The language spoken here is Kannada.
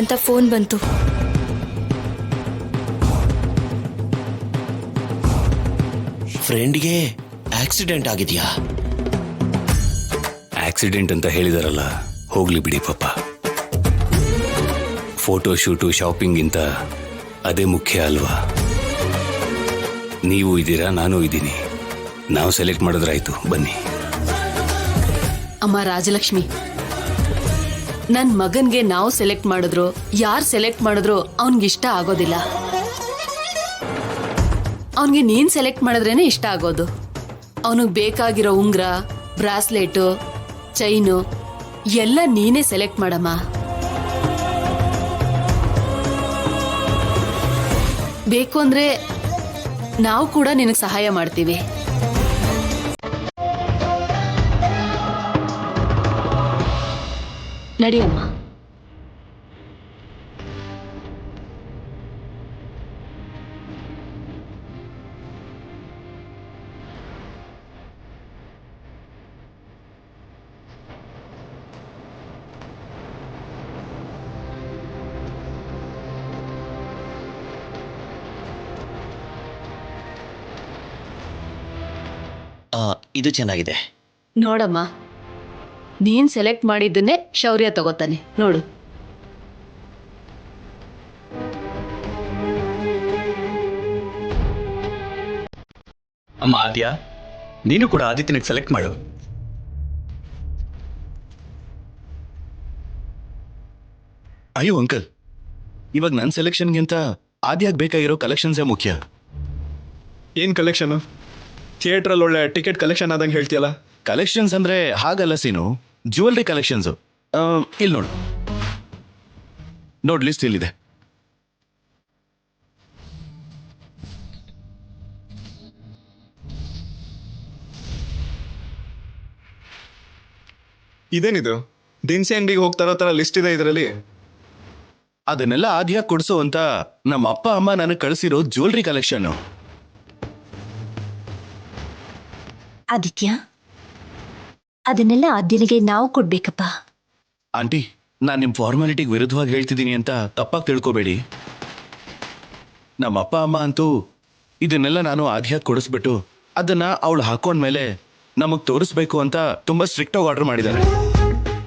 ಅಂತ ಫೋನ್ ಬಂತು. ಫ್ರೆಂಡ್ಗೆ ಆಕ್ಸಿಡೆಂಟ್ ಆಗಿದೆಯಾ? ಆಕ್ಸಿಡೆಂಟ್ ಅಂತ ಹೇಳಿದಾರಲ್ಲ, ಹೋಗ್ಲಿ ಬಿಡಿ ಪಾಪ. ಫೋಟೋ ಶೂಟು ಶಾಪಿಂಗಿಂತ ಅದೇ ಮುಖ್ಯ ಅಲ್ವಾ? ನೀವು ಇದ್ದೀರಾ, ನಾನು ಇದ್ದೀನಿ. ನಾವು ಸೆಲೆಕ್ಟ್ ಮಾಡಿದ್ರಾಯ್ತು, ಬನ್ನಿ. ಅಮ್ಮ ರಾಜಲಕ್ಷ್ಮಿ, ನನ್ನ ಮಗನ್ಗೆ ನಾವು ಸೆಲೆಕ್ಟ್ ಮಾಡಿದ್ರು ಯಾರು ಸೆಲೆಕ್ಟ್ ಮಾಡಿದ್ರು ಅವನ್ಗಿಷ್ಟ ಆಗೋದಿಲ್ಲ. ಅವನಿಗೆ ನೀನ್ ಸೆಲೆಕ್ಟ್ ಮಾಡಿದ್ರೇನೆ ಇಷ್ಟ ಆಗೋದು. ಅವನಿಗೆ ಬೇಕಾಗಿರೋ ಉಂಗ್ರ, ಬ್ರಾಸ್ಲೆಟು, ಚೈನು ಎಲ್ಲ ನೀನೇ ಸೆಲೆಕ್ಟ್ ಮಾಡಮ್ಮ. ಬೇಕು ಅಂದ್ರೆ ನಾವು ಕೂಡ ನಿನಗೆ ಸಹಾಯ ಮಾಡ್ತೀವಿ. ನಡಿಯಮ್ಮ. ಇದು ಚೆನ್ನಾಗಿದೆ. ನೋಡಮ್ಮ, ನೀನ್ ಸೆಲೆಕ್ಟ್ ಮಾಡಿದ್ದನ್ನೇ ಶೌರ್ಯ ತಗೋತಾನೆ ನೋಡು. ಅಮ್ಮ ಆದ್ಯಾ, ನೀನು ಕೂಡ ಆದಿತ್ಯನಿಗೆ ಸೆಲೆಕ್ಟ್ ಮಾಡು. ಅಯ್ಯೋ ಅಂಕಲ್, ಇವಾಗ ನನ್ನ ಸೆಲೆಕ್ಷನ್ಗಿಂತ ಆದ್ಯಾಗ್ ಬೇಕಾಗಿರೋ ಕಲೆಕ್ಷನ್ಸೇ ಮುಖ್ಯ. ಏನು ಕಲೆಕ್ಷನು? ಥಿಯೇಟ್ರಲ್ಲಿ ಒಳ್ಳೆ ಟಿಕೆಟ್ ಕಲೆಕ್ಷನ್ ಆದಂಗೆ ಹೇಳ್ತೀಯಲ್ಲ. ಕಲೆಕ್ಷನ್ಸ್ ಅಂದ್ರೆ ಹಾಗಲ್ಲ ಸೀನು, ಜ್ಯುವೆಲ್ರಿ ಕಲೆಕ್ಷನ್ಸು. ಇಲ್ಲಿ ನೋಡು ಲಿಸ್ಟ್ ಇಲ್ಲಿದೆ. ಇದೇನಿದು? ದಿನಸಿ ಅಂಗಡಿಗೆ ಹೋಗ್ತಾರೋ ಥರ ಲಿಸ್ಟ್ ಇದೆ ಇದರಲ್ಲಿ. ಅದನ್ನೆಲ್ಲ ಆದ್ಯಾಗ್ ಕೊಡ್ಸು ಅಂತ ನಮ್ಮ ಅಪ್ಪ ಅಮ್ಮ ನನಗೆ ಕಳಿಸಿರೋ ಜ್ಯುವೆಲ್ರಿ ಕಲೆಕ್ಷನ್ನು. ಆದಿತ್ಯ, ಅದನ್ನೆಲ್ಲ ಆದ್ಯನಿಗೆ ನಾವು ಕೊಡ್ಬೇಕಪ್ಪ. ಆಂಟಿ, ನಾನು ನಿಮ್ಮ ಫಾರ್ಮಾಲಿಟಿಗೆ ವಿರುದ್ಧವಾಗಿ ಹೇಳ್ತಿದ್ದೀನಿ ಅಂತ ತಪ್ಪಾಗಿ ತಿಳ್ಕೊಬೇಡಿ. ನಮ್ಮ ಅಪ್ಪ ಅಮ್ಮ ಅಂತೂ ಇದನ್ನೆಲ್ಲ ನಾನು ಆದ್ಯಾಗ್ ಕೊಡಿಸ್ಬಿಟ್ಟು ಅದನ್ನ ಅವಳು ಹಾಕೊಂಡ್ಮೇಲೆ ನಮಗೆ ತೋರಿಸ್ಬೇಕು ಅಂತ ತುಂಬ ಸ್ಟ್ರಿಕ್ಟಾಗಿ ಆರ್ಡರ್ ಮಾಡಿದ್ದಾರೆ.